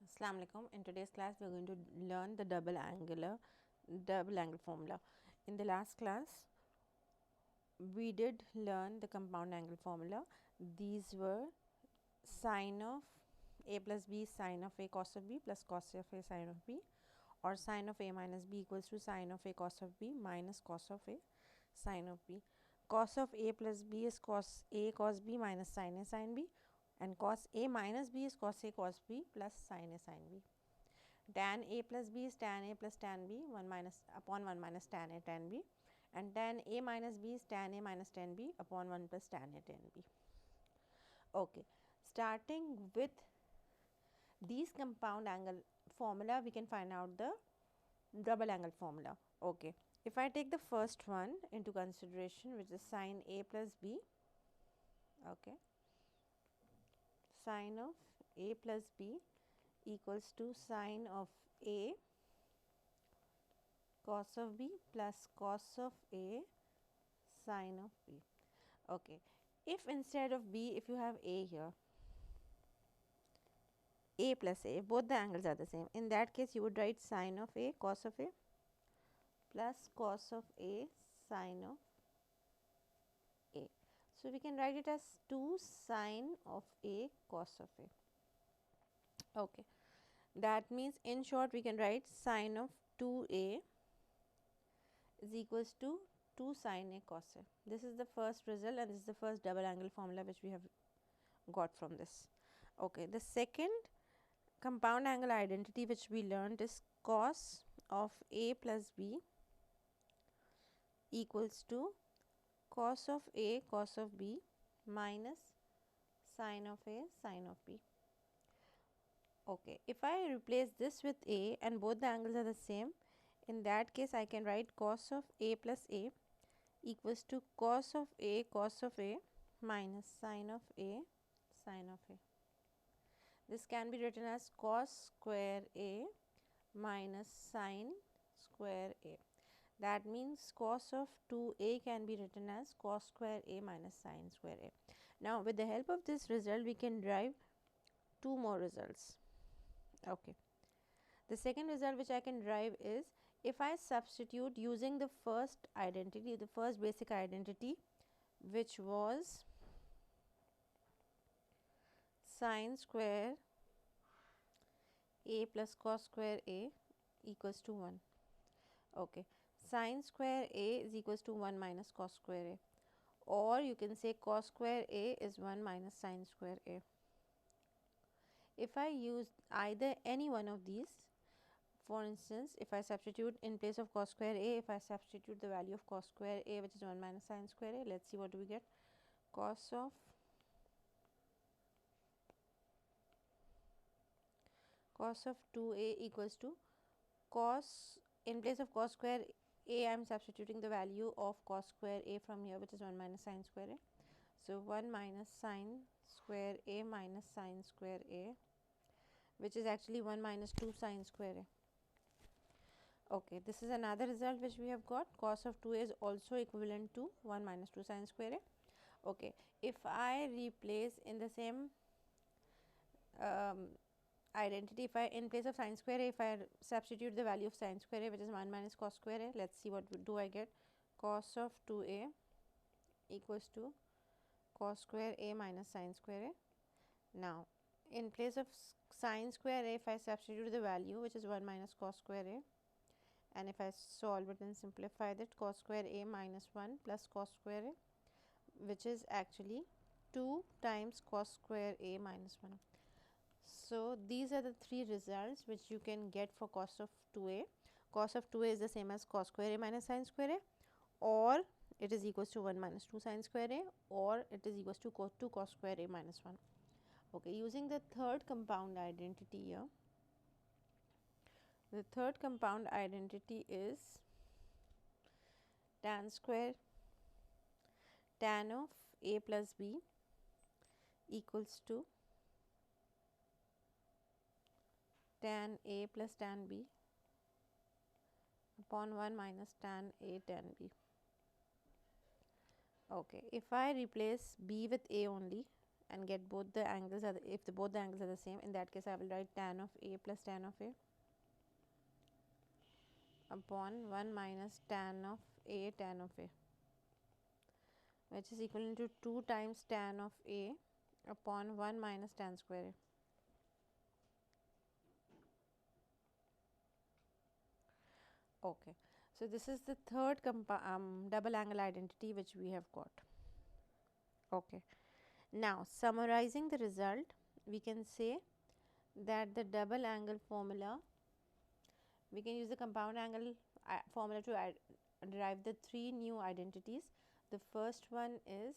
Assalamu alaikum. In today's class we are going to learn the double angle formula. In the last class we did learn the compound angle formula. These were sine of a plus b sine of a cos of b plus cos of a sine of b, or sine of a minus b equals to sine of a cos of b minus cos of a sine of b. Cos of a plus b is cos a cos b minus sine a sine b, and cos a minus b is cos a cos b plus sine a sine b. Tan a plus b is tan a plus tan b 1 minus upon 1 minus tan a tan b, and tan a minus b is tan a minus tan b upon 1 plus tan a tan b. Okay, starting with these compound angle formula, we can find out the double angle formula. Okay, if I take the first one into consideration, which is sine a plus b, okay, sine of a plus b equals to sine of a cos of b plus cos of a sine of b. Okay, if instead of b, if you have a here, a plus a, both the angles are the same, in that case you would write sine of a cos of a plus cos of a sine of a. So we can write it as 2 sine of a cos of a. Okay, that means in short we can write sine of 2a is equals to 2 sine a cos a. This is the first result, and this is the first double angle formula which we have got from this. Okay, the second compound angle identity which we learned is cos of a plus b equals to cos of a cos of b minus sine of a sine of b. Okay, if I replace this with a and both the angles are the same, in that case I can write cos of a plus a equals to cos of a cos of a minus sine of a sine of a. This can be written as cos square a minus sine square a. That means cos of 2a can be written as cos square a minus sine square a. Now with the help of this result we can derive two more results. Okay, the second result which I can derive is if I substitute using the first identity, the first basic identity, which was sine square a plus cos square a equals to 1. Okay, sine square a is equals to 1 minus cos square a, or you can say cos square a is 1 minus sine square a. If I use either any one of these, for instance, if I substitute in place of cos square a, if I substitute the value of cos square a, which is 1 minus sine square a, let's see what do we get. Cos of 2a equals to cos, in place of cos square a I am substituting the value of cos square a from here, which is 1 minus sine square a. So 1 minus sine square a minus sine square a, which is actually 1 minus 2 sine square a. Okay, this is another result which we have got. Cos of 2a is also equivalent to 1 minus 2 sine square a. Okay, if I replace in the same identity, if I in place of sine square a, if I substitute the value of sine square a, which is 1 minus cos square a, let's see what do I get. Cos of 2a equals to cos square a minus sine square a. Now in place of sine square a, if I substitute the value which is 1 minus cos square a, and if I solve it and simplify that, cos square a minus 1 plus cos square a, which is actually 2 times cos square a minus 1. So these are the three results which you can get for cos of 2a. Cos of 2a is the same as cos square a minus sine square a, or it is equals to 1 minus 2 sine square a, or it is equals to 2 cos square a minus 1. Okay, using the third compound identity here, the third compound identity is tan of a plus b equals to tan a plus tan b upon 1 minus tan a tan b. Okay, if I replace b with a only, and get both the angles are if both the angles are the same. In that case, I will write tan of A plus tan of A upon 1 minus tan of A tan of A, which is equivalent to 2 times tan of A upon 1 minus tan square A. Okay, so this is the third double angle identity which we have got. Okay, now summarizing the result, we can say that the double angle formula, we can use the compound angle formula to derive the three new identities. The first one is,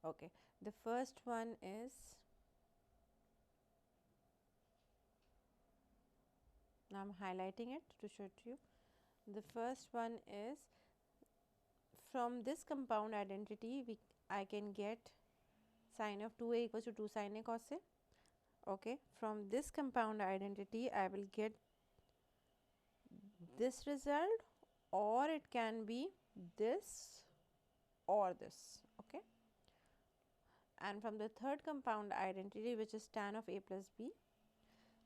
okay, the first one is, now I am highlighting it to show it to you. The first one is, from this compound identity I can get sine of 2a equals to 2 sin a cos a. Okay, from this compound identity I will get this result, or it can be this or this. Okay, and from the third compound identity, which is tan of a plus b,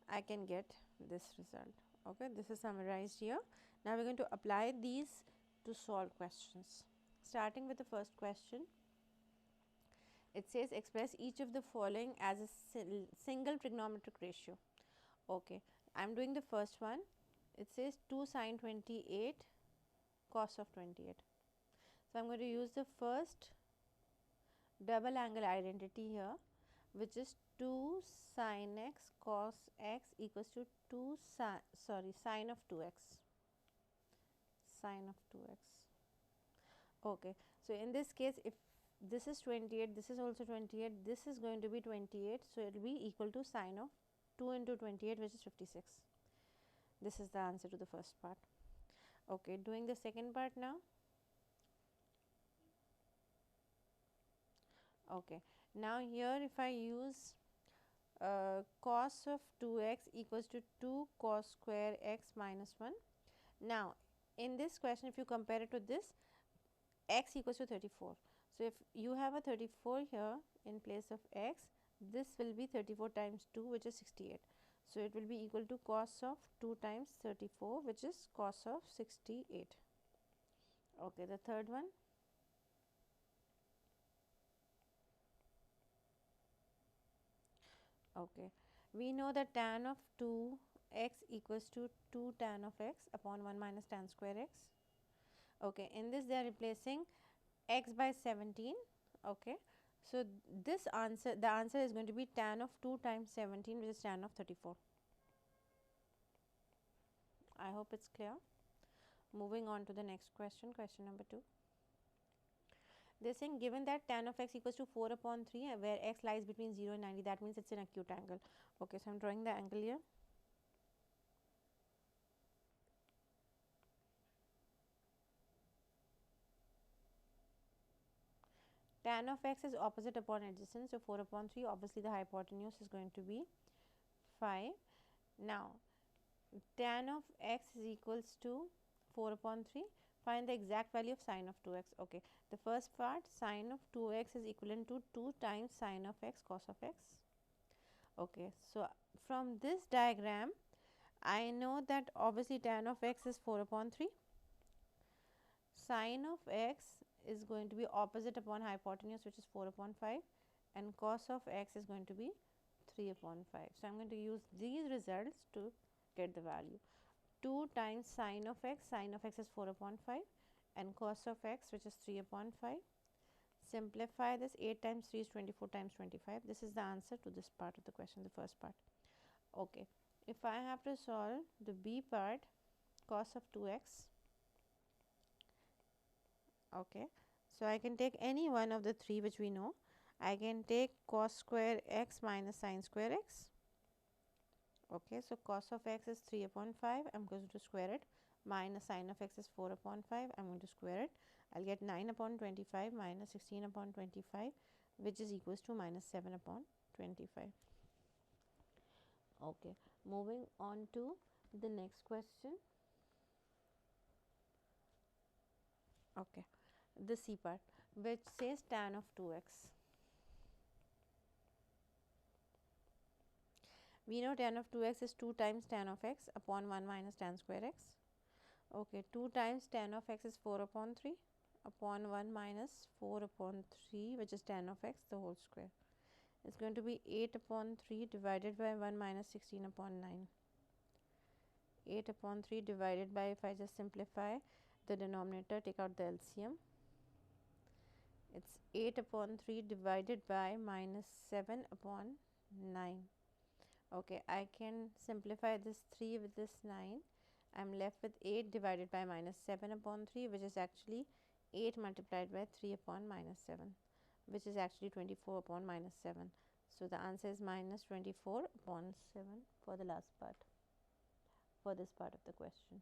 I can get this result. Okay, this is summarized here. Now we are going to apply these to solve questions. Starting with the first question, it says express each of the following as a single trigonometric ratio. Okay, I am doing the first one. It says 2 sin 28 cos of 28. So I am going to use the first double angle identity here, which is 2 sin x cos x equals to 2 sin of 2x, sin of 2x. Okay, so in this case, if this is 28, this is also 28, this is going to be 28, so it will be equal to sin of 2 into 28, which is 56. This is the answer to the first part. Okay, doing the second part now. Okay, now here if I use cos of 2x equals to 2 cos square x minus 1. Now in this question, if you compare it to this, x equals to 34. So if you have a 34 here in place of x, this will be 34 times 2, which is 68. So it will be equal to cos of 2 times 34, which is cos of 68. Okay, the third one. Okay, we know that tan of 2x equals to 2 tan of x upon 1 minus tan square x. Okay, in this they are replacing x by 17. Okay, so this answer, the answer is going to be tan of 2 times 17, which is tan of 34. I hope it's clear. Moving on to the next question, question number 2. They're saying given that tan of x equals to 4 upon 3, where x lies between 0 and 90, that means it's an acute angle. Okay, so I'm drawing the angle here. Tan of x is opposite upon adjacent, so 4 upon 3, obviously the hypotenuse is going to be 5. Now tan of x is equals to 4 upon 3. Find the exact value of sine of 2x. Okay, the first part, sine of 2x is equivalent to 2 times sine of x cos of x. Okay, so from this diagram, I know that obviously tan of x is 4 upon 3. Sine of x is going to be opposite upon hypotenuse, which is 4 upon 5, and cos of x is going to be 3 upon 5. So I am going to use these results to get the value. 2 times sine of x is 4 upon 5, and cos of x, which is 3 upon 5. Simplify this, 8 times 3 is 24 times 25. This is the answer to this part of the question, the first part. Okay, if I have to solve the b part, cos of 2x. Okay, so I can take any one of the three which we know. I can take cos square x minus sine square x. Okay, so cos of x is 3 upon 5, I am going to square it, minus sine of x is 4 upon 5, I am going to square it. I will get 9 upon 25 minus 16 upon 25, which is equals to minus 7 upon 25. Okay, moving on to the next question. Okay, the C part. which says tan of 2x. We know tan of 2x is 2 times tan of x upon 1 minus tan square x. Okay, 2 times tan of x is 4 upon 3 upon 1 minus 4 upon 3, which is tan of x the whole square. It's going to be 8 upon 3 divided by 1 minus 16 upon 9. 8 upon 3 divided by, if I just simplify the denominator, take out the LCM, it's 8 upon 3 divided by minus 7 upon 9. Okay, I can simplify this 3 with this 9. I'm left with 8 divided by minus 7 upon 3, which is actually 8 multiplied by 3 upon minus 7, which is actually 24 upon minus 7. So the answer is minus 24 upon 7 for the last part, for this part of the question.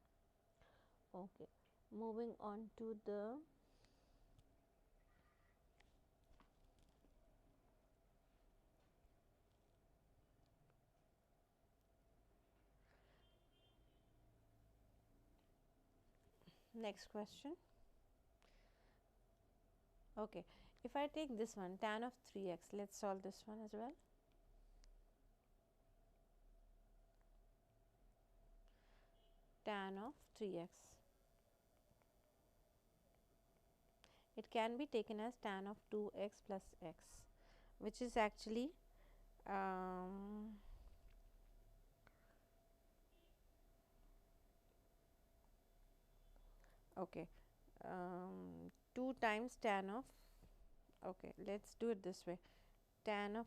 Okay, moving on to the next question. Okay, if I take this one, tan of 3x, let's solve this one as well. Tan of 3x. It can be taken as tan of 2x plus x, which is actually okay, 2 times tan of, okay, let's do it this way, tan of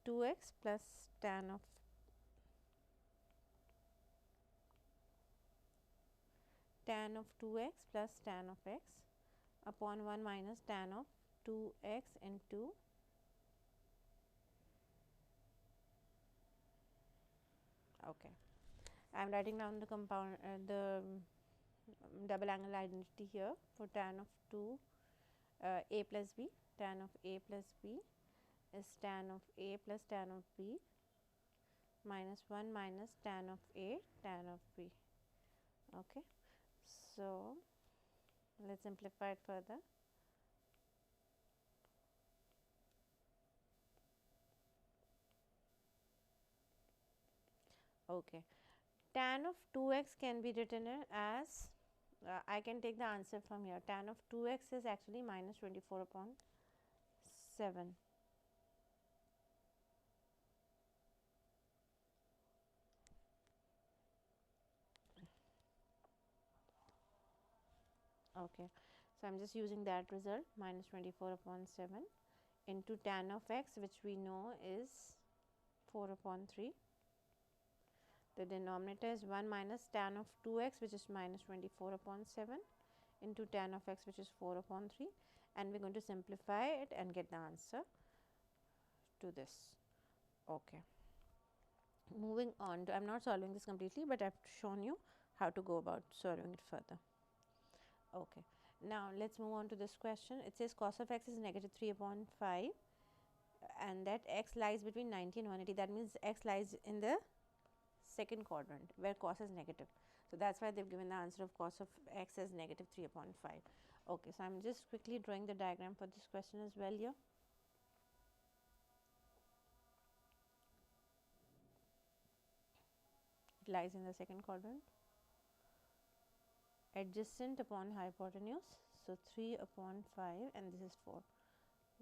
2x plus tan of 2x plus tan of x upon 1 minus tan of 2x into okay, I am writing down the compound double angle identity here for tan of 2 a plus b. Tan of a plus b is tan of a plus tan of b minus 1 minus tan of a tan of b. Okay, so let's simplify it further. Okay, tan of 2x can be written as I can take the answer from here. Tan of 2x is actually minus 24 upon 7. Okay, so I'm just using that result, minus 24 upon 7 into tan of x, which we know is 4 upon 3. The denominator is 1 minus tan of 2x, which is minus 24 upon 7 into tan of x, which is 4 upon 3, and we're going to simplify it and get the answer to this. Okay, moving on to, I'm not solving this completely, but I've shown you how to go about solving it further. Okay, now let's move on to this question. It says cos of x is negative 3 upon 5 and that x lies between 90 and 180. That means x lies in the second quadrant where cos is negative. So that's why they've given the answer of cos of x as negative 3 upon 5. Okay, so I'm just quickly drawing the diagram for this question as well here. It lies in the second quadrant. Adjacent upon hypotenuse, so 3 upon 5 and this is 4.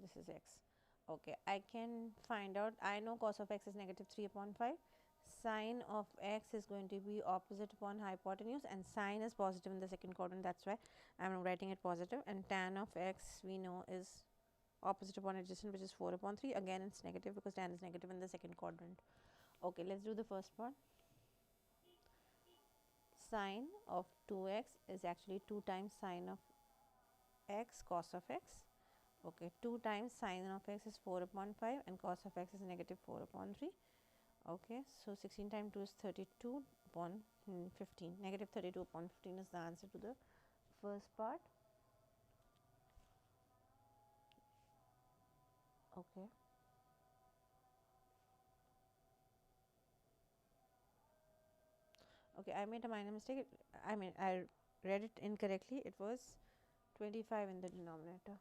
This is x. Okay, I can find out, I know cos of x is negative 3 upon 5. Sine of x is going to be opposite upon hypotenuse and sine is positive in the second quadrant, that's why I am writing it positive, and tan of x we know is opposite upon adjacent, which is 4 upon 3. Again it's negative because tan is negative in the second quadrant. Okay, let's do the first part. Sine of 2x is actually 2 times sine of x cos of x. Okay, 2 times sine of x is 4 upon 5 and cos of x is negative 4 upon 3. Okay, so 16 times 2 is 32 upon 15. Negative 32 upon 15 is the answer to the first part. Okay. Okay, I made a minor mistake. I read it incorrectly. It was 25 in the denominator.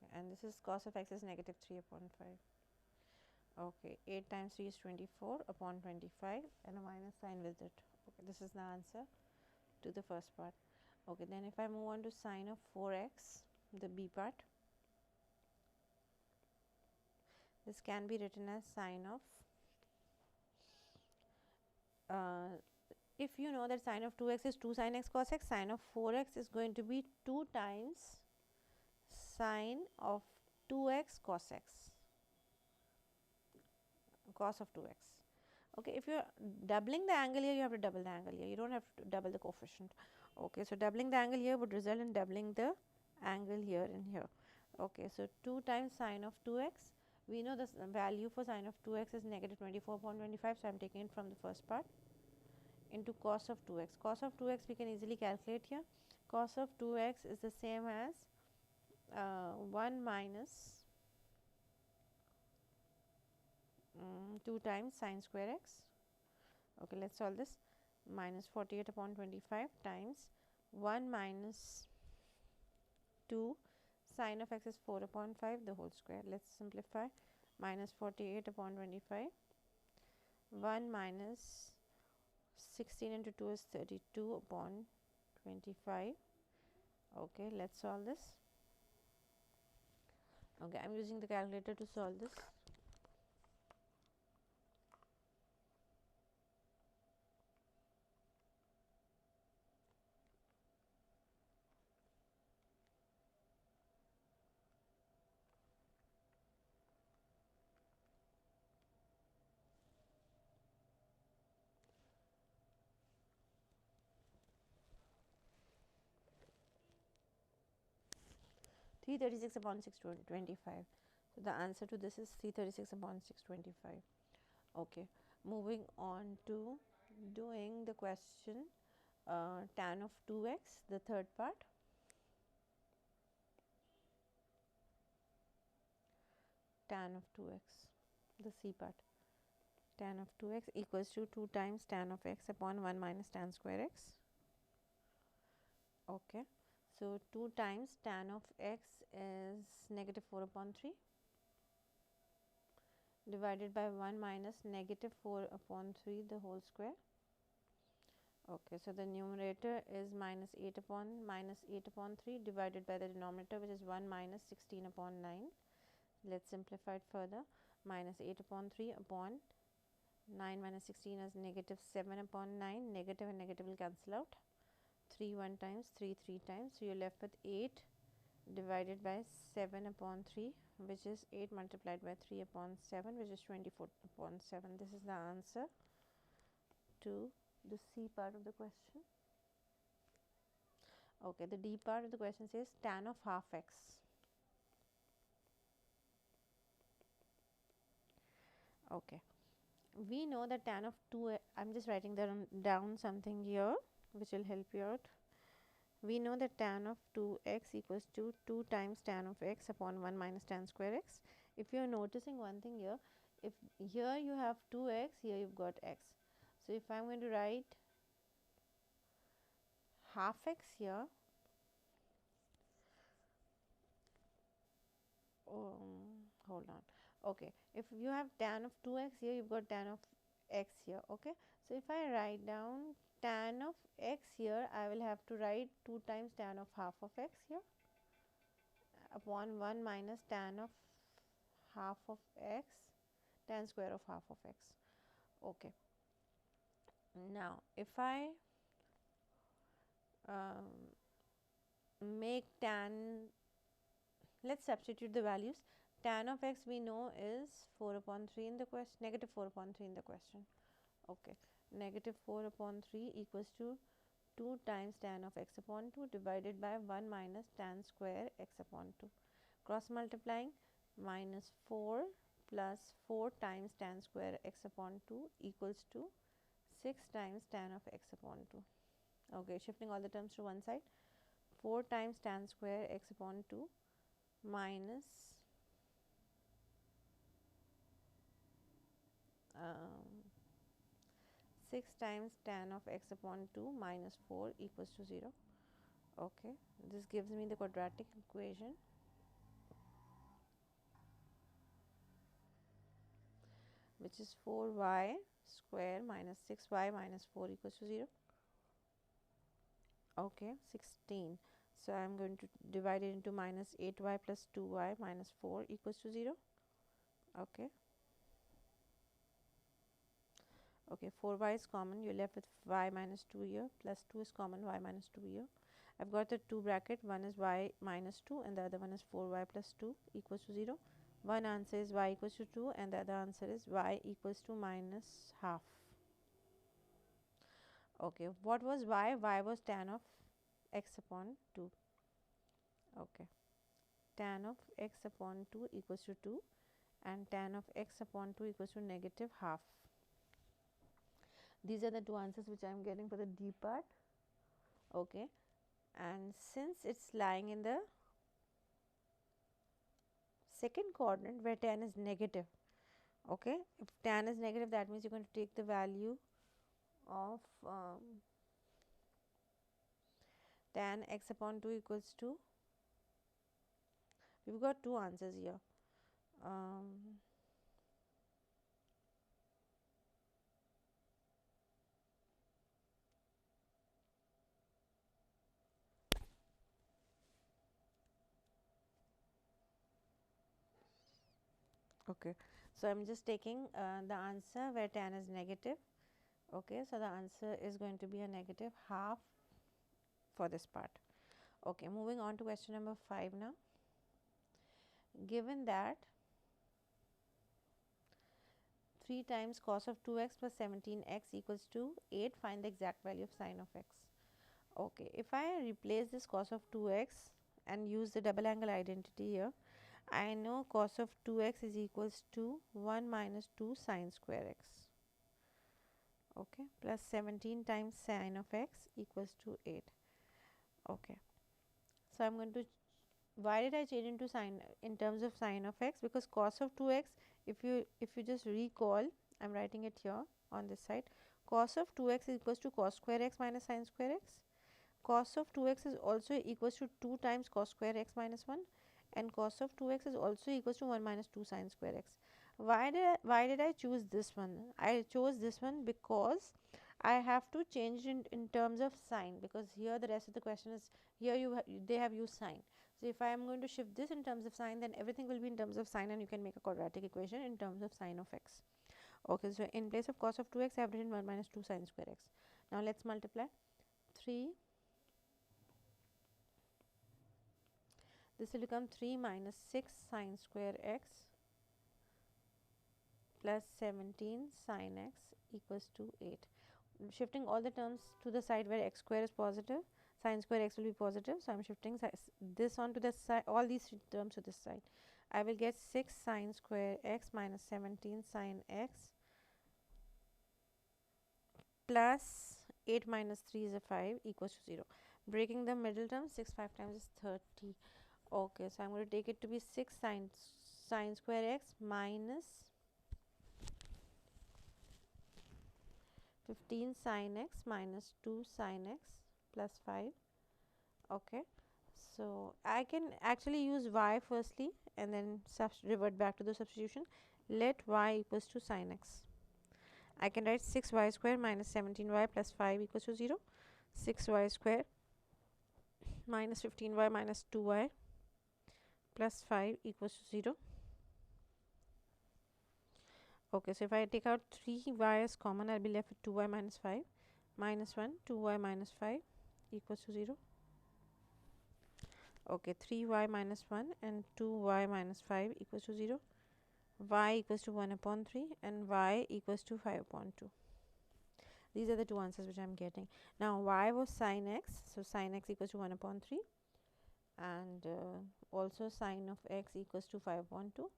Okay, and this is cos of x is negative 3 upon 5. Okay, 8 times 3 is 24 upon 25 and a minus sign with it. Okay, this is the answer to the first part. Okay, then if I move on to sine of 4x, the b part, this can be written as sine of, if you know that sine of 2x is 2 sin x cos x, sine of 4x is going to be 2 times sine of 2x cos x, cos of 2x. Okay, if you are doubling the angle here, you have to double the angle here, you do not have to double the coefficient. Okay, so doubling the angle here would result in doubling the angle here and here. Okay, so 2 times sine of 2x, we know the value for sine of 2x is negative 24 upon 25, so I am taking it from the first part, into cos of 2x. Cos of 2x we can easily calculate here. Cos of 2x is the same as 1 minus 2 times sine square x. Okay, let's solve this. Minus 48 upon 25 times 1 minus 2 sine of x is 4 upon 5 the whole square. Let's simplify. Minus 48 upon 25, 1 minus 16 into 2 is 32 upon 25. Okay, let's solve this. Okay, I am using the calculator to solve this. 336 upon 625. So the answer to this is 336 upon 625. Okay, moving on to doing the question tan of 2x, the third part. Tan of 2x, the c part. Tan of 2x equals to 2 times tan of x upon 1 minus tan square x. Okay, so 2 times tan of x is negative 4 upon 3 divided by 1 minus negative 4 upon 3 the whole square. Okay, so the numerator is minus 8 upon 3 divided by the denominator, which is 1 minus 16 upon 9. Let's simplify it further. Minus 8 upon 3 upon 9 minus 16 is negative 7 upon 9. Negative and negative will cancel out. 3 1 times, 3 3 times. So you are left with 8 divided by 7 upon 3, which is 8 multiplied by 3 upon 7, which is 24 upon 7. This is the answer to the C part of the question. Okay, the D part of the question says tan of half x. Okay, we know that tan of 2, I am just writing down something here which will help you out. We know that tan of 2x equals to 2 times tan of x upon 1 minus tan square x. If you are noticing one thing here, if here you have 2x, here you have got x. So if I am going to write half x here, hold on. Okay, if you have tan of 2x here, you've got tan of x here. Okay, so if I write down tan of x here, I will have to write 2 times tan of half of x here upon 1 minus tan of half of x, tan square of half of x. Okay, now if I make tan, let's substitute the values. Tan of x we know is 4 upon 3 in the question, negative 4 upon 3 in the question. Okay, negative 4 upon 3 equals to 2 times tan of x upon 2 divided by 1 minus tan square x upon 2. Cross multiplying, minus 4 plus 4 times tan square x upon 2 equals to 6 times tan of x upon 2. Okay, shifting all the terms to one side. 4 times tan square x upon 2 minus 6 times tan of x upon 2 minus 4 equals to 0. Okay, this gives me the quadratic equation which is 4y square minus 6y minus 4 equals to 0. Okay, 16. So I am going to divide it into minus 8y plus 2y minus 4 equals to 0. Okay. Okay, 4y is common, you're left with y minus 2 here, plus 2 is common, y minus 2 here. I've got the two bracket, one is y minus 2 and the other one is 4y plus 2 equals to 0. One answer is y equals to 2 and the other answer is y equals to minus half. Okay, what was y? Y was tan of x upon 2. Okay, tan of x upon 2 equals to 2 and tan of x upon 2 equals to negative half. These are the two answers which I am getting for the D part. Okay, and since it's lying in the second quadrant where tan is negative, okay, if tan is negative, that means you're going to take the value of tan x upon 2 equals to, we've got two answers here. Okay, so I'm just taking the answer where tan is negative. Okay, so the answer is going to be a negative half for this part. Okay, moving on to question number 5 now. Given that 3 times cos of 2x plus 17x equals to 8, find the exact value of sine of x. Okay, if I replace this cos of 2x and use the double angle identity here, I know cos of 2x is equals to 1 minus 2 sine square x. Okay, plus 17 times sine of x equals to 8. Okay, so I'm going to, why did I change into sine in terms of sine of x? Because cos of 2x, if you just recall, I'm writing it here on this side, cos of 2x is equals to cos square x minus sine square x. Cos of 2x is also equals to 2 times cos square x minus 1, and cos of 2x is also equals to 1 minus 2 sine square x. Why did I choose this one? I chose this one because I have to change it in terms of sine, because here the rest of the question is, here they have used sine. So if I am going to shift this in terms of sine, then everything will be in terms of sine, and you can make a quadratic equation in terms of sine of x. Okay, so in place of cos of 2x, I have written 1 minus 2 sine square x. Now let's multiply 3. This will become 3 minus 6 sine square x plus 17 sine x equals to 8. Shifting all the terms to the side where x square is positive, sine square x will be positive. So, I am shifting this on to the side, all these terms to this side. I will get 6 sine square x minus 17 sine x plus 8 minus 3 is a 5 equals to 0. Breaking the middle term, 6 5 times is 30. Okay, so I'm going to take it to be 6 sine square x minus 15 sine x minus 2 sine x plus 5. Okay, so I can actually use y firstly and then revert back to the substitution. Let y equals to sine x. I can write 6y square minus 17y plus 5 equals to 0. 6y square minus 15y minus 2y plus 5 equals to 0. Okay, so if I take out 3y as common, I'll be left with 2y minus 5 minus 1, 2y minus 5 equals to 0. Okay, 3y minus 1 and 2y minus 5 equals to 0. Y equals to 1 upon 3 and y equals to 5 upon 2. These are the two answers which I am getting. Now, y was sine x, so sine x equals to 1 upon 3 and also sine of x equals to 5 upon 2.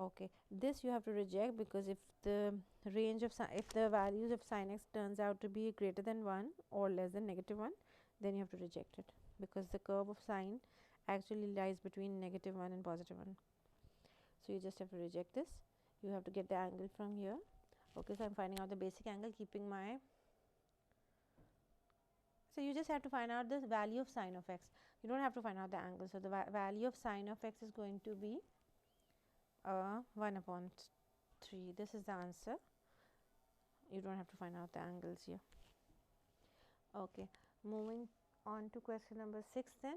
Okay, this you have to reject, because if the range of if the values of sin x turns out to be greater than 1 or less than negative 1, then you have to reject it, because the curve of sine actually lies between negative 1 and positive 1. So you just have to reject this. You have to get the angle from here. Okay, so I'm finding out the basic angle, keeping my, so you just have to find out the value of sine of x. You don't have to find out the angle. So the value of sine of x is going to be 1 upon 3. This is the answer. You don't have to find out the angles here. Okay, moving on to question number 6 then.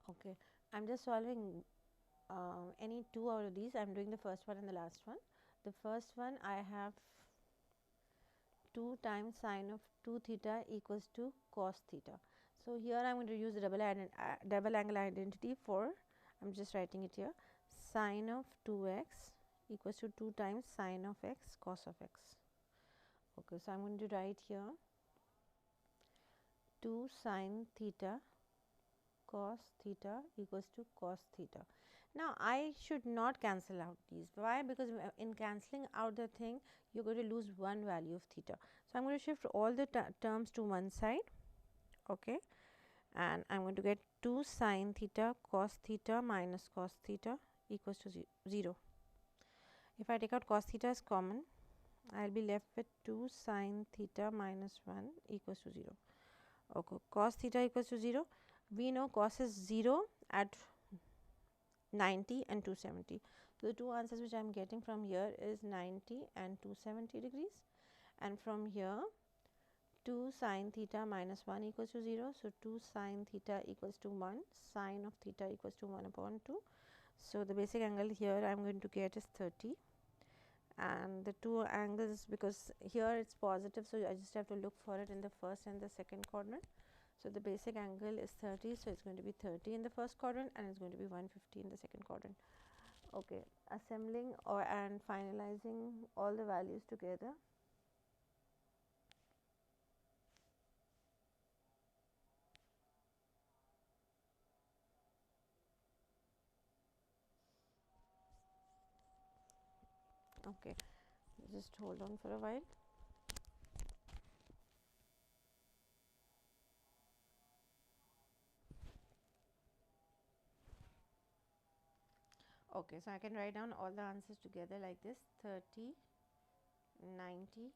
Okay, I'm just solving any two out of these. I'm doing the first one and the last one. The first one, I have 2 times sine of 2 theta equals to cos theta. So here I am going to use the double angle identity for, I am just writing it here, sine of 2x equals to 2 times sine of x cos of x. Okay, so I am going to write here 2 sine theta cos theta equals to cos theta. Now I should not cancel out these. Why? Because in cancelling out the thing, you are going to lose one value of theta. So I am going to shift all the terms to one side. Okay, and I am going to get 2 sine theta cos theta minus cos theta equals to 0. If I take out cos theta as common, I will be left with 2 sine theta minus 1 equals to 0. Okay, cos theta equals to 0. We know cos is 0 at 90 and 270. So the two answers which I am getting from here is 90 and 270 degrees, and from here 2 sine theta minus 1 equals to 0. So 2 sine theta equals to 1, sine of theta equals to 1 upon 2. So the basic angle here I am going to get is 30, and the two angles, because here it is positive, so I just have to look for it in the first and the second quadrant. So the basic angle is 30, so it is going to be 30 in the first quadrant and it is going to be 150 in the second quadrant. Okay, assembling and finalizing all the values together. Okay, just hold on for a while. Okay, so I can write down all the answers together like this: 30, 90,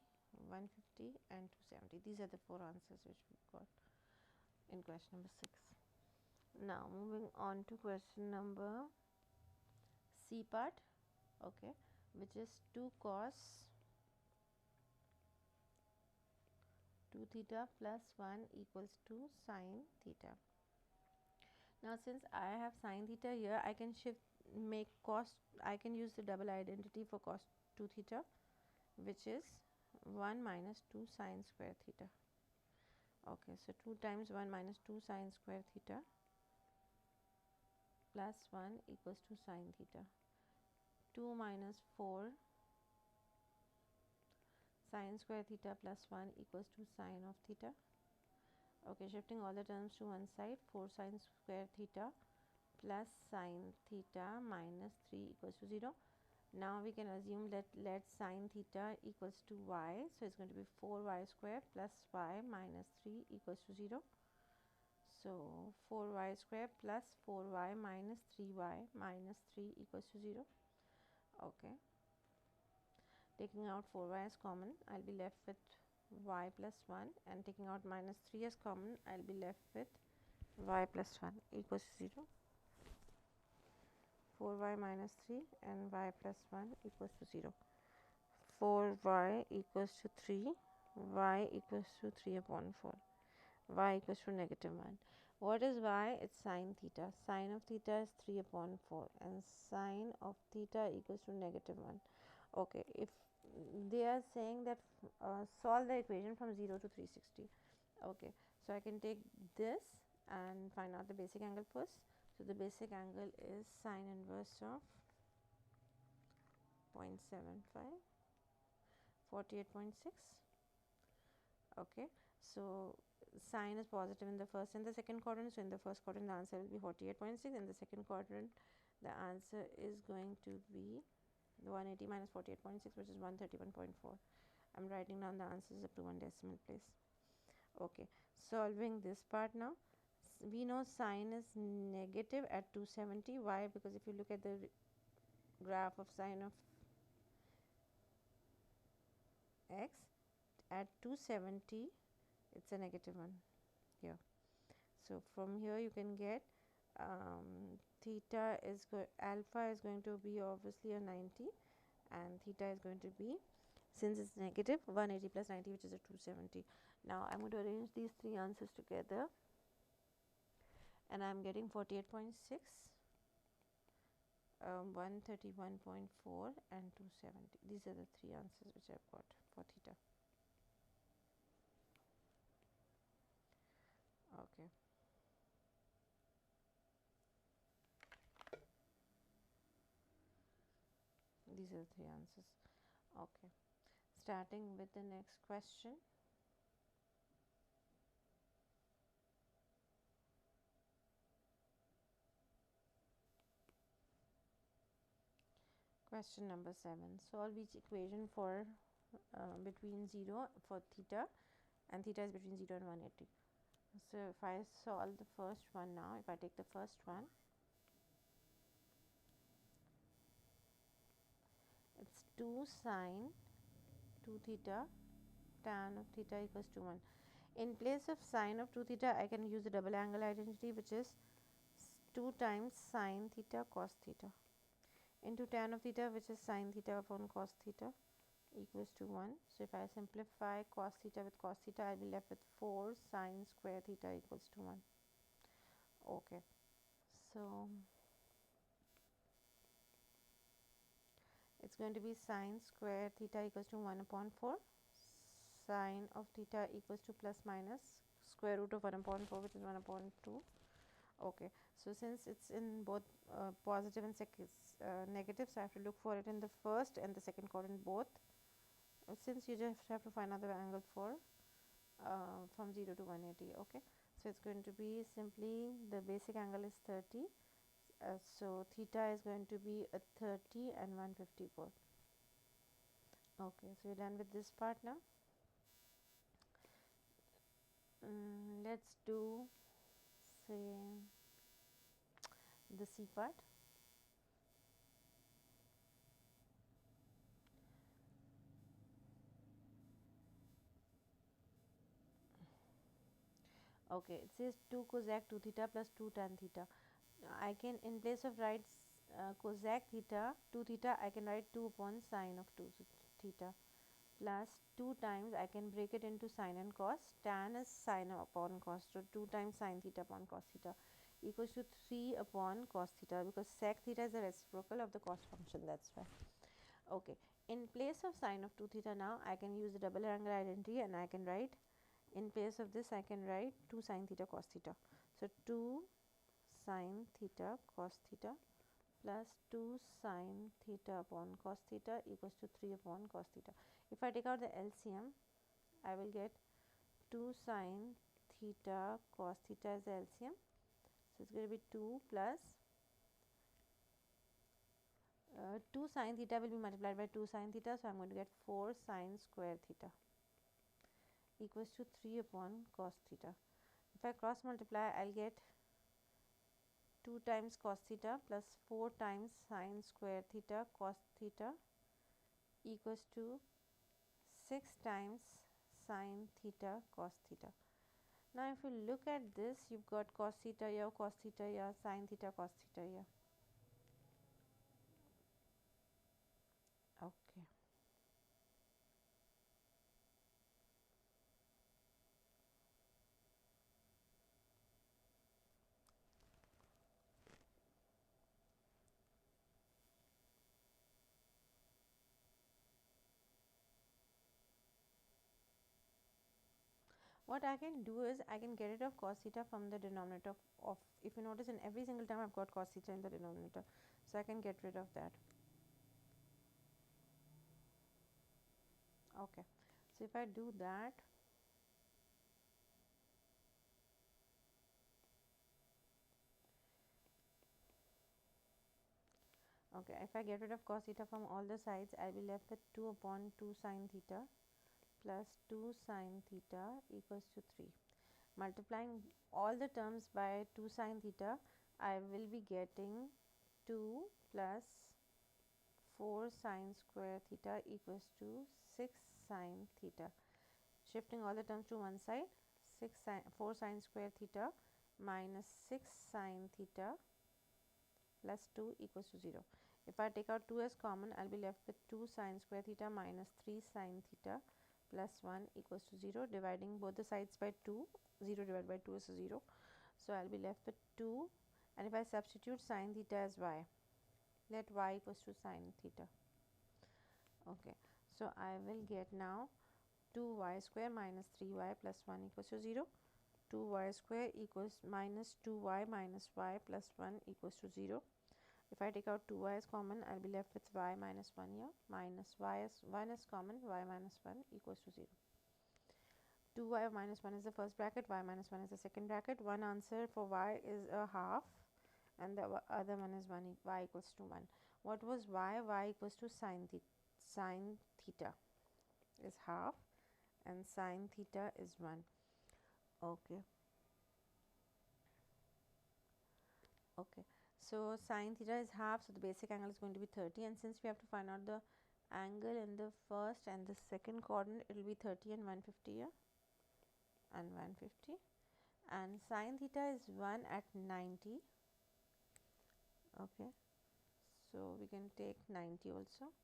150 and 270. These are the 4 answers which we got in question number 6. Now moving on to question number C part, okay, which is 2 cos 2 theta plus 1 equals to sine theta. Now since I have sine theta here, I can make cos, I can use the double identity for cos 2 theta, which is 1 minus 2 sine square theta. Okay, so 2 times 1 minus 2 sine square theta plus 1 equals to sine theta. 2 minus 4 sine square theta plus 1 equals to sine of theta. Okay, shifting all the terms to one side, 4 sine square theta plus sine theta minus 3 equals to 0. Now we can assume that let sine theta equals to y, so it is going to be 4y square plus y minus 3 equals to 0. So 4y square plus 4y minus 3y minus 3 equals to 0. Okay, taking out 4y as common, I will be left with y plus 1, and taking out minus 3 as common, I will be left with y plus 1 equals to 0. 4y minus 3 and y plus 1 equals to 0. 4y equals to 3, y equals to 3 upon 4, y equals to negative 1. What is y? It's sine theta. Sine of theta is 3 upon 4 and sine of theta equals to negative 1. Okay, if they are saying that solve the equation from 0 to 360. Okay, so I can take this and find out the basic angle first. So the basic angle is sine inverse of 0.75, 48.6. Okay, so sine is positive in the first and the second quadrant. So in the first quadrant the answer will be 48.6, in the second quadrant the answer is going to be 180 minus 48.6, which is 131.4. I am writing down the answers up to one decimal place. Okay, solving this part now. We know sine is negative at 270. Why? Because if you look at the graph of sine of x at 270, it's a negative 1 here. So from here you can get theta is alpha is going to be obviously a 90, and theta is going to be, since it's negative, 180 plus 90, which is a 270. Now I'm going to arrange these three answers together, and I'm getting 48.6, 131.4 and 270. These are the three answers which I've got for theta. Okay. These are the three answers. Okay. Starting with the next question. Question number 7. Solve each equation for between 0 for theta, and theta is between 0 and 180. So if I solve the first one now, if I take the first one, it's 2 sine 2 theta tan of theta equals to 1. In place of sine of 2 theta, I can use the double angle identity, which is 2 times sine theta cos theta into tan of theta, which is sine theta upon cos theta, equals to 1. So if I simplify cos theta with cos theta, I'll be left with 4 sine square theta equals to 1. Okay. So it's going to be sine square theta equals to 1 upon 4. Sine of theta equals to plus minus square root of 1 upon 4, which is 1 upon 2. Okay. So since it's in both positive and negative, so I have to look for it in the first and the second quadrant both. Since you just have to find another angle for from 0 to 180. Okay. So it's going to be simply, the basic angle is 30. So theta is going to be a 30 and 154. Okay, so we're done with this part now. Let's do, say, the C part. Okay, it says 2 cosec 2 theta plus 2 tan theta. I can, in place of write cosec theta 2 theta, I can write 2 upon sine of 2 theta plus 2 times, I can break it into sine and cos. Tan is sine upon cos, so 2 times sine theta upon cos theta equals to 3 upon cos theta, because sec theta is the reciprocal of the cos function, that's why. Okay, in place of sine of 2 theta, now I can use the double angle identity, and I can write, in place of this I can write 2 sine theta cos theta. So 2 sine theta cos theta plus 2 sine theta upon cos theta equals to 3 upon cos theta. If I take out the LCM, I will get 2 sine theta cos theta as the LCM. So it's going to be 2 plus 2 sine theta will be multiplied by 2 sine theta, so I'm going to get 4 sine square theta equals to 3 upon cos theta. If I cross multiply, I'll get 2 times cos theta plus 4 times sine square theta cos theta equals to 6 times sine theta cos theta. Now if you look at this, you've got cos theta here, cos theta here, sine theta cos theta here. Okay. What I can do is, I can get rid of cos theta from the denominator of, if you notice, in every single time I've got cos theta in the denominator, so I can get rid of that. Okay, so if I do that, okay, if I get rid of cos theta from all the sides, I'll be left with 2 upon 2 sine theta plus 2 sine theta equals to 3. Multiplying all the terms by 2 sine theta, I will be getting 2 plus 4 sine square theta equals to 6 sine theta. Shifting all the terms to one side, 4 sine square theta minus 6 sine theta plus 2 equals to 0. If I take out 2 as common, I'll be left with 2 sine square theta minus 3 sine theta plus 1 equals to 0. Dividing both the sides by 2, 0 divided by 2 is 0. So I'll be left with 2, and if I substitute sine theta as y, let y equals to sine theta. Okay, so I will get now 2y square minus 3y plus 1 equals to 0. 2y square equals minus 2y minus y plus 1 equals to 0. If I take out 2y as common, I'll be left with y minus 1 here, minus y as 1 is common, y minus 1 equals to 0. 2y minus 1 is the first bracket, y minus 1 is the second bracket. One answer for y is a half, and the other one is 1, y equals to 1. What was y? Y equals to sine theta is half, and sine theta is 1. Okay. Okay, so sine theta is half, so the basic angle is going to be 30, and since we have to find out the angle in the first and the second quadrant, it will be 30 and 150 here, and 150, and sine theta is 1 at 90. Okay, so we can take 90 also.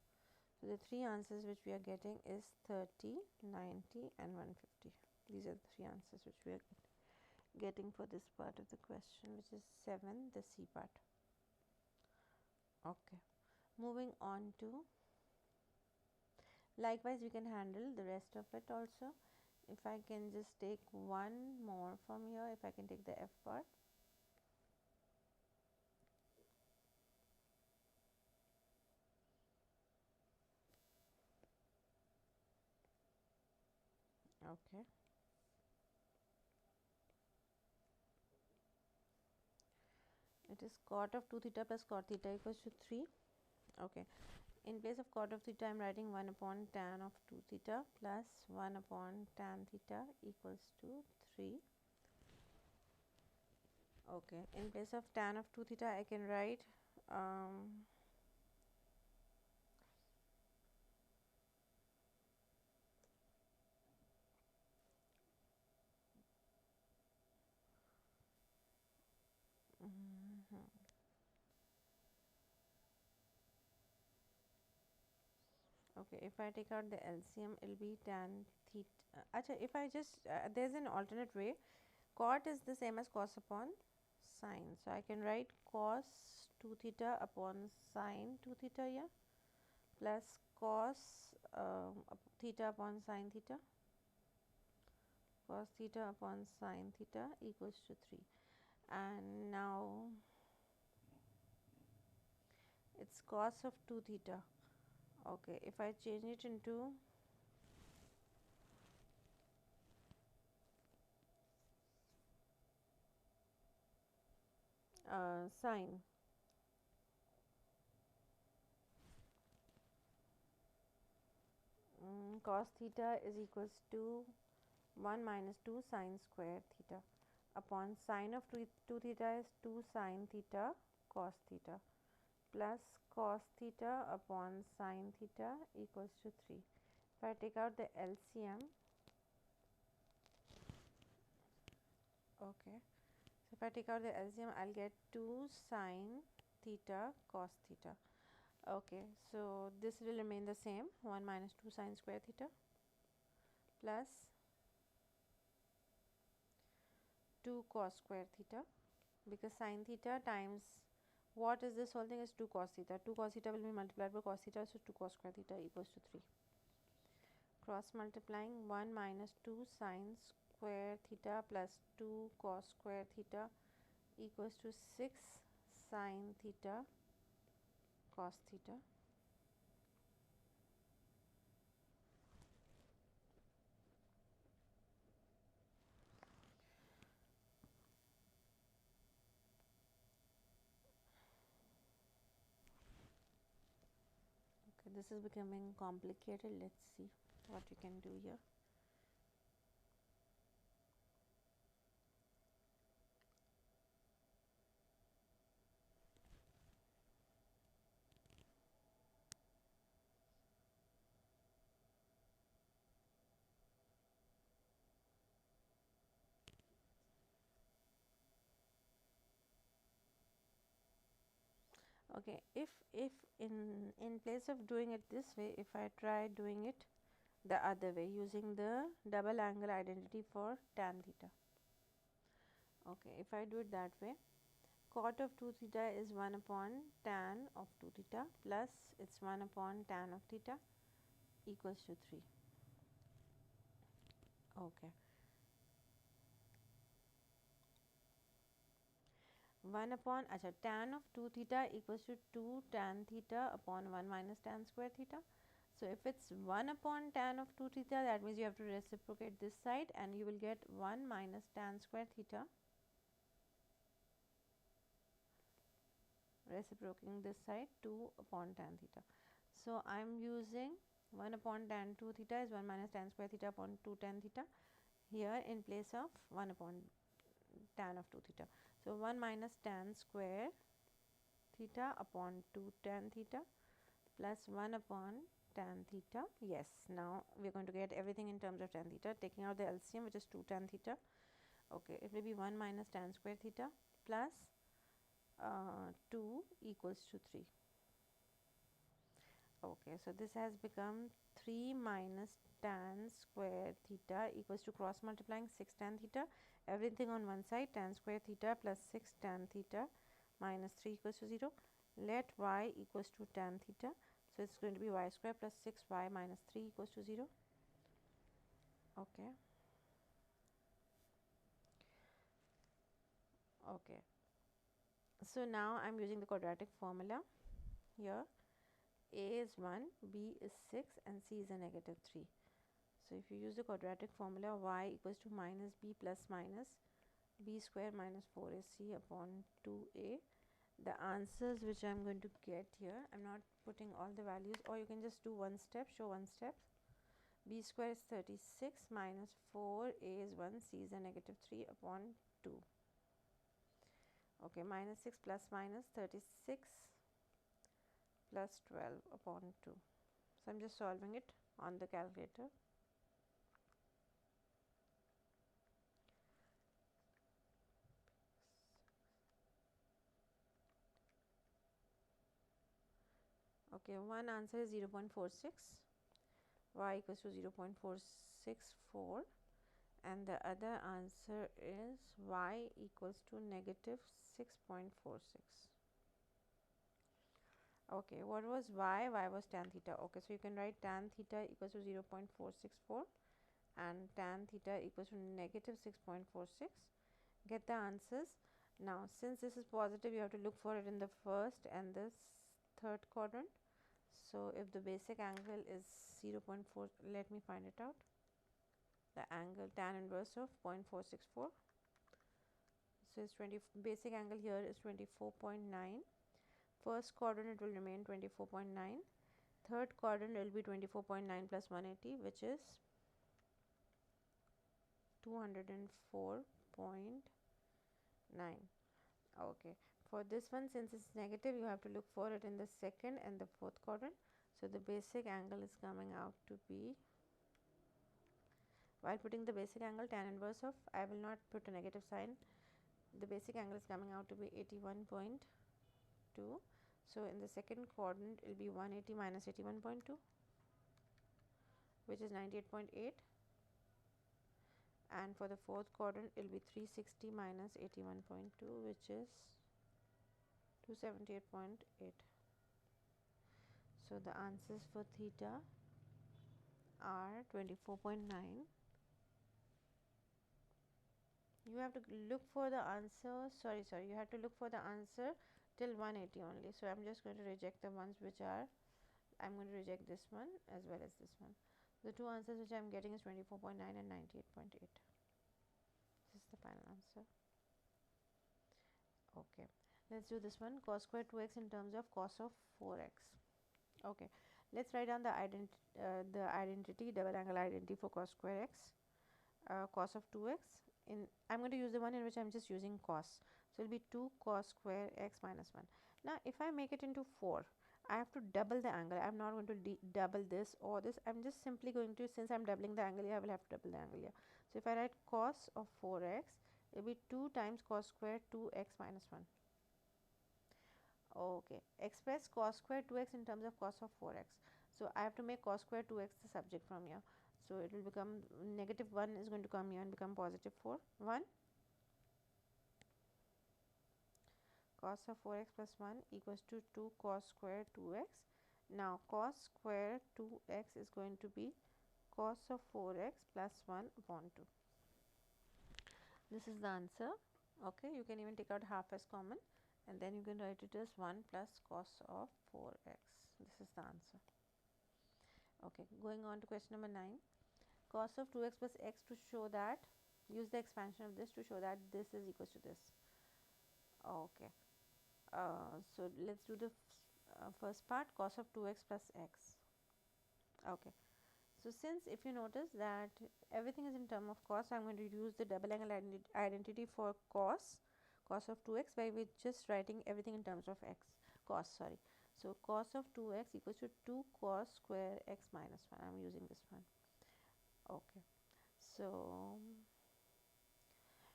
So the three answers which we are getting is 30, 90 and 150. These are the three answers which we are getting for this part of the question, which is 7, the C part. Okay, moving on to, likewise we can handle the rest of it also. If I can just take one more from here, if I can take the F part. Okay, it is cot of 2 theta plus cot theta equals to 3. Okay, in place of cot of theta, I am writing 1 upon tan of 2 theta plus 1 upon tan theta equals to 3. Okay, in place of tan of 2 theta, I can write okay, if I take out the LCM, it will be tan theta. Achha, if I just, there's an alternate way. Cot is the same as cos upon sine. So I can write cos 2 theta upon sine 2 theta here, plus cos theta upon sine theta. Cos theta upon sine theta equals to 3. And now it's cos of 2 theta. Okay, if I change it into sine, cos theta is equals to 1 minus 2 sine square theta upon sine of 2 theta is 2 sine theta cos theta plus cos theta upon sine theta equals to 3. If I take out the LCM, okay, so if I take out the LCM, I'll get 2 sine theta cos theta. Okay, so this will remain the same, 1 minus 2 sine square theta plus 2 cos square theta, because sine theta times what is this whole thing is 2 cos theta. 2 cos theta will be multiplied by cos theta, so 2 cos square theta equals to 3. Cross multiplying, 1 minus 2 sine square theta plus 2 cos square theta equals to 6 sine theta cos theta. Okay, this is becoming complicated. Let's see what we can do here. Okay, if in place of doing it this way, if I try doing it the other way using the double angle identity for tan theta. Okay, if I do it that way, cot of 2 theta is 1 upon tan of 2 theta plus it's 1 upon tan of theta equals to 3. Okay, 1 upon tan of 2 theta equals to 2 tan theta upon 1 minus tan square theta. So if it's 1 upon tan of 2 theta, that means you have to reciprocate this side and you will get 1 minus tan square theta, reciprocating this side 2 upon tan theta. So I am using 1 upon tan 2 theta is 1 minus tan square theta upon 2 tan theta here in place of 1 upon tan of 2 theta. So 1 minus tan square theta upon 2 tan theta plus 1 upon tan theta. Yes, now we are going to get everything in terms of tan theta, taking out the LCM, which is 2 tan theta. Okay, it will be 1 minus tan square theta plus 2 equals to 3. Okay, so this has become 3 minus tan square theta equals to cross multiplying 6 tan theta, everything on one side, tan square theta plus 6 tan theta minus 3 equals to 0. Let y equals to tan theta, so it's going to be y square plus 6y minus 3 equals to 0. Okay. Okay. So now I'm using the quadratic formula here. A is 1, B is 6 and C is a negative 3. So if you use the quadratic formula, y equals to minus b plus minus b square minus 4ac upon 2a. The answers which I am going to get here, I am not putting all the values, or you can just do one step, show one step. B square is 36 minus 4a is 1, c is a negative 3 upon 2. Okay, minus 6 plus minus 36 plus 12 upon 2. So I am just solving it on the calculator. Okay, one answer is 0.46, y equals to 0.464, and the other answer is y equals to negative 6.46. Okay, what was y? Y was tan theta. Okay, so you can write tan theta equals to 0.464 and tan theta equals to negative 6.46. Get the answers. Now, since this is positive, you have to look for it in the first and the third quadrant. So if the basic angle is 0.4, let me find it out. The angle tan inverse of 0.464. So it's 20. Basic angle here is 24.9. First quadrant it will remain 24.9. Third quadrant will be 24.9 plus 180, which is 204.9. Okay, for this one, since it's negative, you have to look for it in the second and the fourth quadrant. So the basic angle is coming out to be, while putting the basic angle tan inverse of, I will not put a negative sign, the basic angle is coming out to be 81.2. So in the second quadrant it will be 180 minus 81.2, which is 98.8, and for the fourth quadrant it will be 360 minus 81.2, which is 278.8. So the answers for theta are 24.9. You have to look for the answer, sorry, you have to look for the answer till 180 only. So I'm just going to reject the ones which are, I'm going to reject this one as well as this one. The two answers which I'm getting is 24.9 and 98.8. This is the final answer. Okay, let's do this one. Cos square 2x in terms of cos of 4x. Okay, let's write down the identity, double angle identity for cos square x. Cos of 2x, I'm going to use the one in which I'm just using cos. So it will be 2 cos square x minus 1. Now if I make it into 4, I have to double the angle. I'm not going to double this or this. I'm just simply going to, since I'm doubling the angle here, I will have to double the angle here. So if I write cos of 4x, it will be 2 times cos square 2x minus 1. Okay, express cos square 2x in terms of cos of 4x. So I have to make cos square 2x the subject from here. So it will become negative 1 is going to come here and become positive 4. 1 cos of 4x plus 1 equals to 2 cos square 2x. Now cos square 2x is going to be cos of 4x plus 1 upon 2. This is the answer. Okay, you can even take out half as common and then you can write it as 1 plus cos of 4x. This is the answer. Okay, going on to question number 9. Cos of 2x plus x to show that, use the expansion of this to show that this is equal to this. Okay, so let's do the first part, cos of 2x plus x. Okay, so since if you notice that everything is in term of cos, I am going to use the double angle identity for cos of 2x by which just writing everything in terms of x, cos, sorry. So cos of 2x equals to 2 cos square x minus 1. I am using this one. Okay, so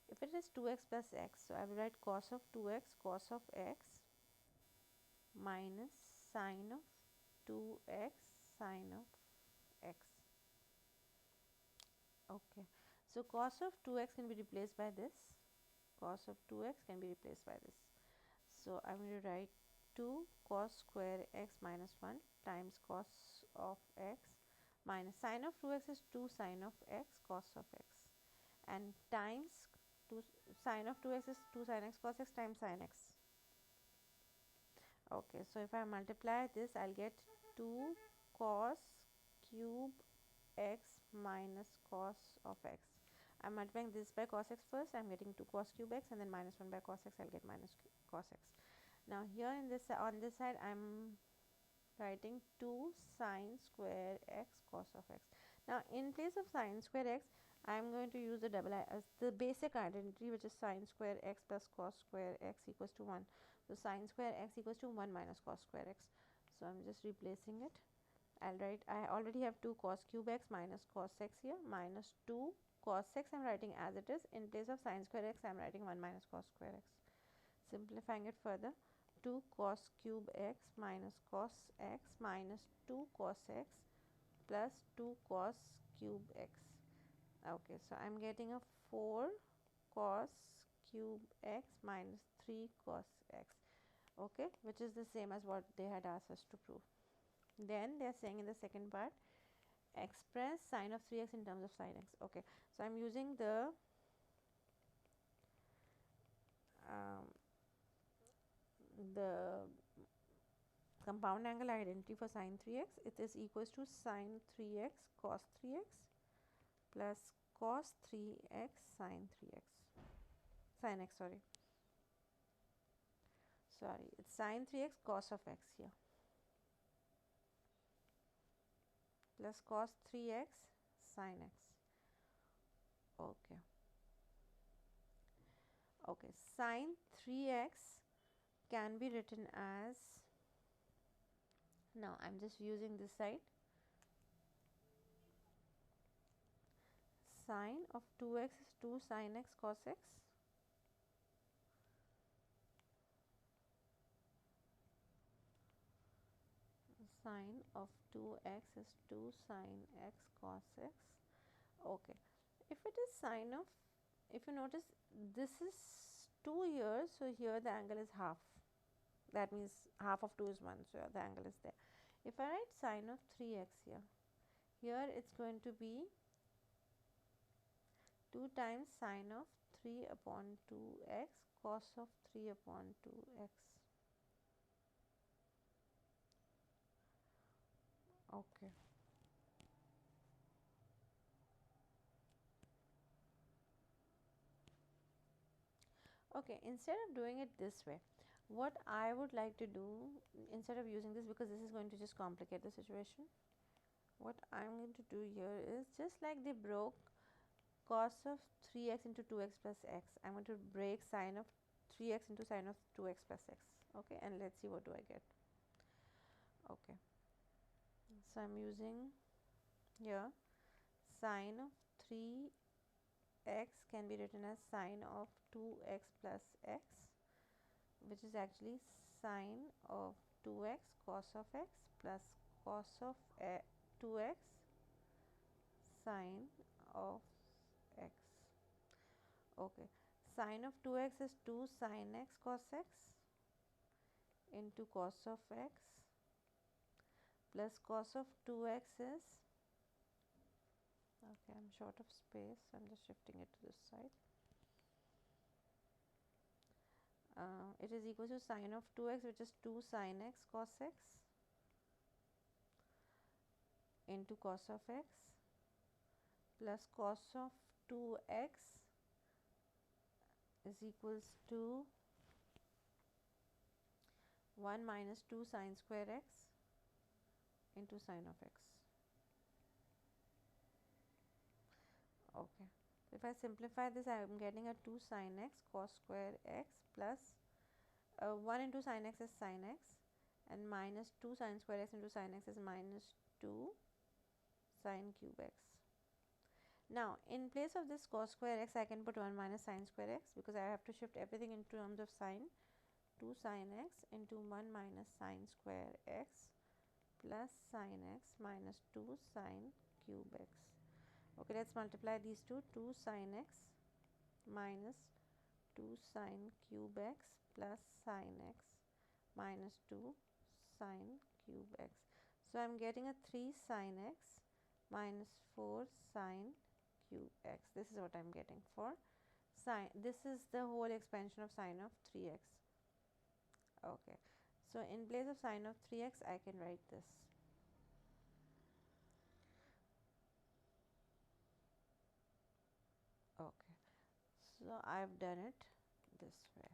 if it is 2x plus x, so I will write cos of 2x cos of x minus sine of 2x sine of x. Okay, so cos of 2x can be replaced by this, cos of 2x can be replaced by this. So I am going to write 2 cos square x minus 1 times cos of x minus sine of 2x is 2 sine of x cos of x, and times 2 sine of 2x is 2 sine x cos x times sine x. Okay, so if I multiply this, I'll get 2 cos cube x minus cos of x. I'm multiplying this by cos x first. I'm getting 2 cos cube x and then minus 1 by cos x. I'll get minus cos x. Now here in this, on this side, I'm writing 2 sine square x cos of x. Now in place of sine square x, I'm going to use the the basic identity, which is sine square x plus cos square x equals to 1. So sine square x equals to 1 minus cos square x. So I'm just replacing it. I'll write, I already have 2 cos cube x minus cos x here, minus 2 cos x I'm writing as it is. In place of sine square x, I'm writing 1 minus cos square x. Simplifying it further, 2 cos cube x minus cos x minus 2 cos x plus 2 cos cube x. Okay, so I'm getting a 4 cos cube x minus 3 cos x. Okay, which is the same as what they had asked us to prove. Then they are saying in the second part, express sine of 3x in terms of sine x. Okay, so I'm using the compound angle identity for sine 3x. It is equals to sine 3x cos 3x plus cos 3x sine 3x. Sine x, sorry. It's sine 3x cos of x here plus cos 3x sine x. Okay. Okay, sine 3x can be written as, now I'm just using this side, sine of 2x is 2 sine x cos x sine of 2x is 2 sine x cos x. Okay, if it is sine of, if you notice this is 2 here, so here the angle is half, that means half of 2 is 1, so the angle is there. If I write sine of 3x here it's going to be 2 times sine of 3 upon 2x cos of 3 upon 2x. Okay. Okay, instead of doing it this way, what I would like to do, instead of using this, because this is going to just complicate the situation, what I'm going to do here is, just like they broke cos of 3x into 2x plus x, I'm going to break sine of 3x into sine of 2x plus x. Okay, and let's see what do I get. Okay, so I'm using here sine of 3x can be written as sine of 2x plus x, which is actually sine of 2x cos of x plus cos of 2x sine of x. Okay, sine of 2x is 2 sine x cos x into cos of x plus cos of 2x is, okay, I'm short of space, I'm just shifting it to this side. It is equal to sine of 2x, which is 2 sine x cos x into cos of x plus cos of 2x is equals to 1 minus 2 sine square x into sine of x. Okay, so if I simplify this, I am getting a 2 sine x cos square x plus 1 into sine x is sine x, and minus 2 sine square x into sine x is minus 2 sine cube x. Now, in place of this cos square x, I can put 1 minus sine square x, because I have to shift everything in terms of sine. 2 sine x into 1 minus sine square x plus sine x minus 2 sine cube x. Okay, let's multiply these two. 2 sine x minus 2 sine cube x plus sine x minus 2 sine cube x. So, I am getting a 3 sine x minus 4 sine cube x. This is what I am getting for sine. This is the whole expansion of sine of 3x. Okay, so in place of sine of 3x, I can write this. Okay, so I've done it this way.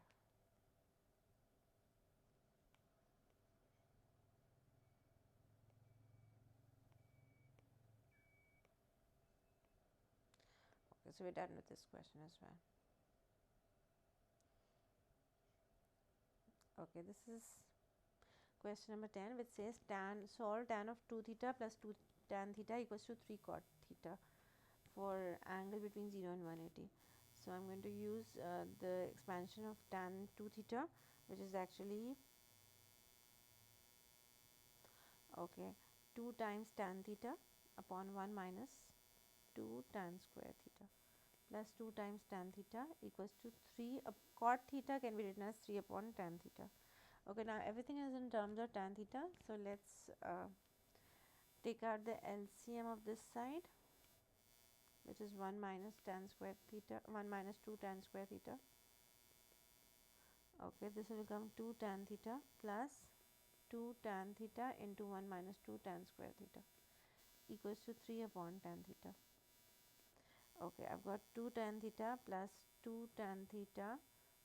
Okay, so we're done with this question as well. Okay, this is question number 10, which says solve tan of 2 theta plus 2 tan theta equals to 3 cot theta for angle between 0 and 180. So I'm going to use the expansion of tan 2 theta, which is actually, okay, 2 times tan theta upon 1 minus 2 tan square theta plus 2 times tan theta equals to 3 cot theta can be written as 3 upon tan theta. Okay, now everything is in terms of tan theta. So let's take out the LCM of this side, which is 1 minus tan square theta, 1 minus 2 tan square theta. Okay, this will become 2 tan theta plus 2 tan theta into 1 minus 2 tan square theta equals to 3 upon tan theta. Okay, I've got 2 tan theta plus 2 tan theta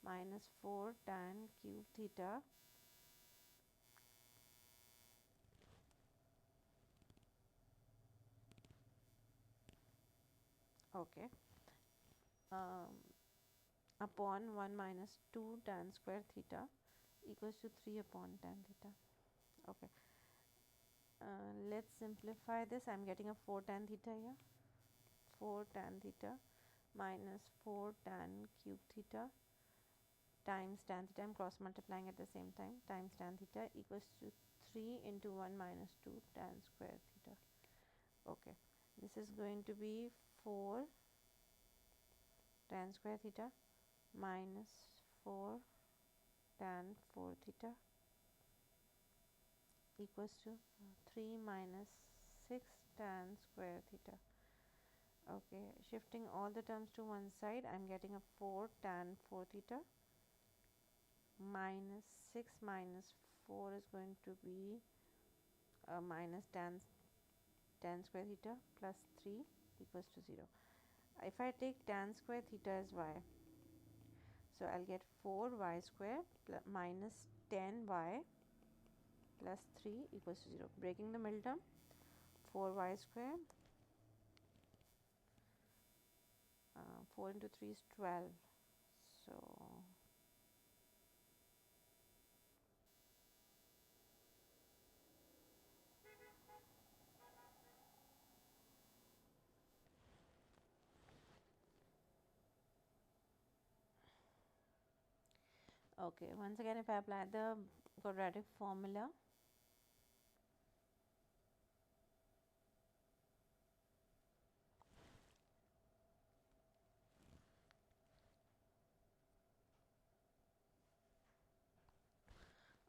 minus 4 tan cube theta . Okay, upon 1 minus 2 tan square theta equals to 3 upon tan theta. Okay, let's simplify this. I'm getting a 4 tan theta here. 4 tan theta minus 4 tan cube theta times tan theta, I'm cross multiplying at the same time, times tan theta equals to 3 into 1 minus 2 tan square theta. Okay, this is going to be 4 tan square theta minus 4 tan 4 theta equals to 3 minus 6 tan square theta. Okay, shifting all the terms to one side, I'm getting a 4 tan 4 theta minus 6 minus 4 is going to be minus tan square theta plus 3 equals to 0. If I take tan square theta as y, so I'll get 4y square minus 10y plus 3 equals to 0. Breaking the middle term, 4y square, 4 into 3 is 12. So okay, once again, if I apply the quadratic formula.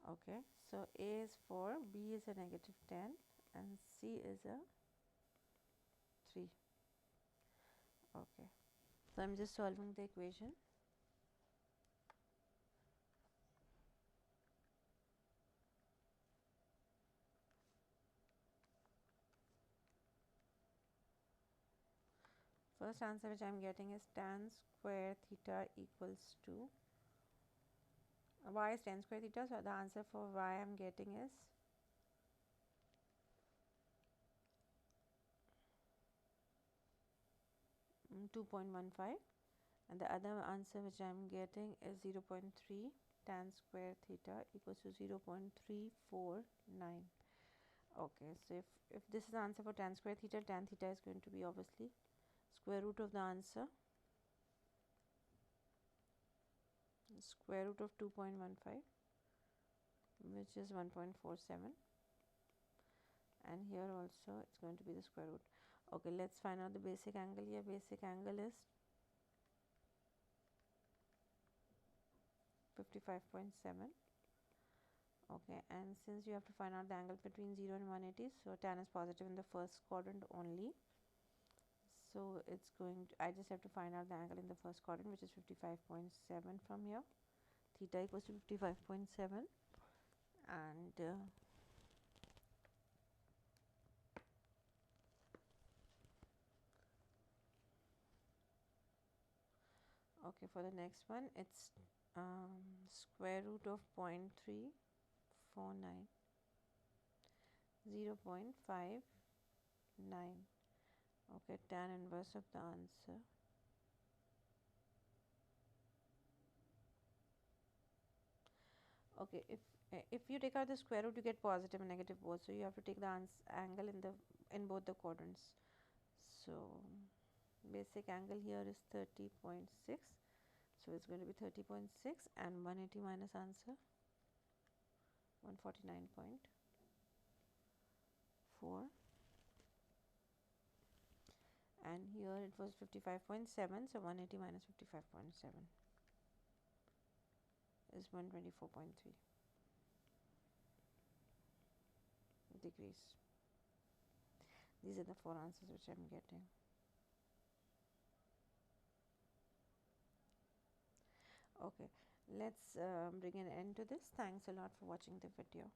Okay, so A is 4, B is a negative 10 and C is a 3. Okay, so I'm just solving the equation. First answer which I am getting is tan square theta equals to y is tan square theta, so the answer for y I am getting is 2.15, and the other answer which I am getting is 0.3 tan square theta equals to 0.349. Okay, so if this is the answer for tan square theta, tan theta is going to be obviously square root of the answer, square root of 2.15, which is 1.47, and here also it's going to be the square root. Okay, let's find out the basic angle here. Basic angle is 55.7. Okay, and since you have to find out the angle between 0 and 180, so tan is positive in the first quadrant only. So it's going to, I just have to find out the angle in the first quadrant, which is 55.7 from here. Theta equals to 55.7, and okay, for the next one, it's square root of 0.349, 0.59. Okay, tan inverse of the answer. Okay, if you take out the square root, you get positive and negative both. So you have to take the angle in both the quadrants. So basic angle here is 30.6. So it's going to be 30.6, and 180 minus answer 149.4. And here it was 55.7, so 180 minus 55.7 is 124.3 degrees. These are the 4 answers which I'm getting. Okay, let's bring an end to this. Thanks a lot for watching the video.